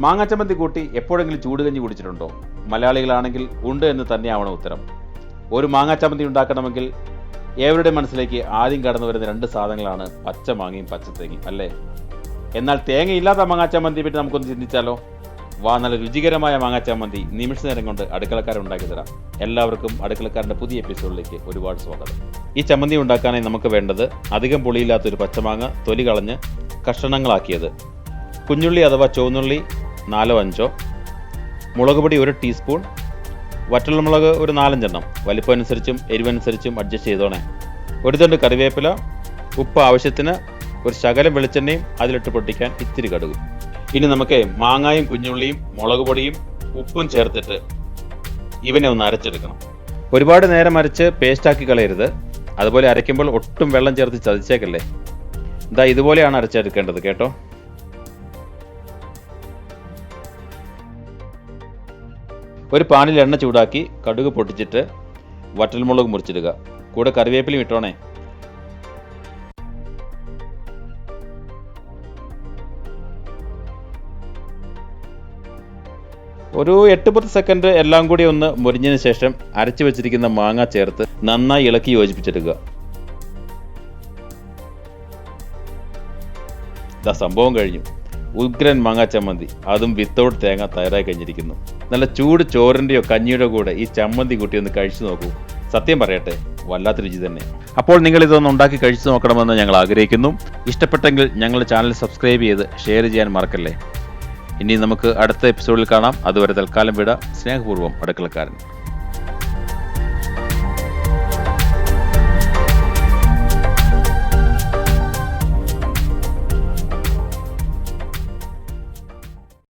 മാങ്ങാച്ചമ്മന്തി കൂട്ടി എപ്പോഴെങ്കിലും ചൂടുകഞ്ഞി കുടിച്ചിട്ടുണ്ടോ? മലയാളികളാണെങ്കിൽ ഉണ്ട് എന്ന് തന്നെയാവണം ഉത്തരം. ഒരു മാങ്ങാച്ചമ്മന്തി ഉണ്ടാക്കണമെങ്കിൽ ഏവരുടെ മനസ്സിലേക്ക് ആദ്യം കടന്നു വരുന്ന രണ്ട് സാധനങ്ങളാണ് പച്ചമാങ്ങയും പച്ചത്തേങ്ങയും, അല്ലേ? എന്നാൽ തേങ്ങയില്ലാത്ത മാങ്ങാച്ചമ്മന്തിയെ പറ്റി നമുക്കൊന്ന് ചിന്തിച്ചാലോ? നല്ല രുചികരമായ മാങ്ങാച്ചമ്മന്തി നിമിഷ നേരം കൊണ്ട് അടുക്കളക്കാരൻ ഉണ്ടാക്കി തരാം. എല്ലാവർക്കും അടുക്കളക്കാരൻ്റെ പുതിയ എപ്പിസോഡിലേക്ക് ഒരുപാട് സ്വാഗതം. ഈ ചമ്മന്തി ഉണ്ടാക്കാനായി നമുക്ക് വേണ്ടത് അധികം പുളിയില്ലാത്തൊരു പച്ചമാങ്ങ തൊലി കളഞ്ഞ് കഷണങ്ങളാക്കിയത്, കുഞ്ഞുള്ളി അഥവാ ചുവന്നുള്ളി 4-5, മുളക് പൊടി 1 ടീസ്പൂൺ, വറ്റൽമുളക് ഒരു 4-5 എണ്ണം, വലിപ്പം അനുസരിച്ചും എരിവനുസരിച്ചും അഡ്ജസ്റ്റ് ചെയ്തോണേ, ഒരു തണ്ട് കറിവേപ്പില, ഉപ്പ് ആവശ്യത്തിന്, ഒരു ശകലം വെളിച്ചെണ്ണയും അതിലിട്ട് പൊട്ടിക്കാൻ ഇത്തിരി കടുകും. ഇനി നമുക്ക് മാങ്ങായും കുഞ്ഞുള്ളിയും മുളക് പൊടിയും ഉപ്പും ചേർത്തിട്ട് ഇവനെ ഒന്ന് അരച്ചെടുക്കണം. ഒരുപാട് നേരം അരച്ച് പേസ്റ്റാക്കി കളയരുത്. അതുപോലെ അരയ്ക്കുമ്പോൾ ഒട്ടും വെള്ളം ചേർത്ത് ചതിച്ചേക്കല്ലേ. ഇതുപോലെയാണ് അരച്ചെടുക്കേണ്ടത് കേട്ടോ. ഒരു പാനിൽ എണ്ണ ചൂടാക്കി കടുക് പൊട്ടിച്ചിട്ട് വറ്റൽമുളക് മുറിച്ചിടുക. കൂടെ കറിവേപ്പിലയും ഇട്ടോണേ. ഒരു 8-10 സെക്കൻഡ് എല്ലാം കൂടി ഒന്ന് മുരിഞ്ഞതിന് ശേഷം അരച്ചു വെച്ചിരിക്കുന്ന മാങ്ങ ചേർത്ത് നന്നായി ഇളക്കി യോജിപ്പിച്ചെടുക്കുക. സംഭവം കഴിഞ്ഞു. ഉഗ്രൻ മാങ്ങാ ചമ്മന്തി, അതും വിത്തൗട്ട് തേങ്ങ തയ്യാറായി കഴിഞ്ഞിരിക്കുന്നു. നല്ല ചൂട് ചോറിൻ്റെയോ കഞ്ഞിയുടെ കൂടെ ഈ ചമ്മന്തി കൂട്ടി ഒന്ന് കഴിച്ചു നോക്കൂ. സത്യം പറയട്ടെ, വല്ലാത്ത രുചി തന്നെ. അപ്പോൾ നിങ്ങൾ ഇതൊന്ന് ഉണ്ടാക്കി കഴിച്ചു നോക്കണമെന്ന് ഞങ്ങൾ ആഗ്രഹിക്കുന്നു. ഇഷ്ടപ്പെട്ടെങ്കിൽ ഞങ്ങളുടെ ചാനൽ സബ്സ്ക്രൈബ് ചെയ്ത് ഷെയർ ചെയ്യാൻ മറക്കല്ലേ. ഇനി നമുക്ക് അടുത്ത എപ്പിസോഡിൽ കാണാം. അതുവരെ തൽക്കാലം വിട. സ്നേഹപൂർവ്വം അടുക്കളക്കാരൻ.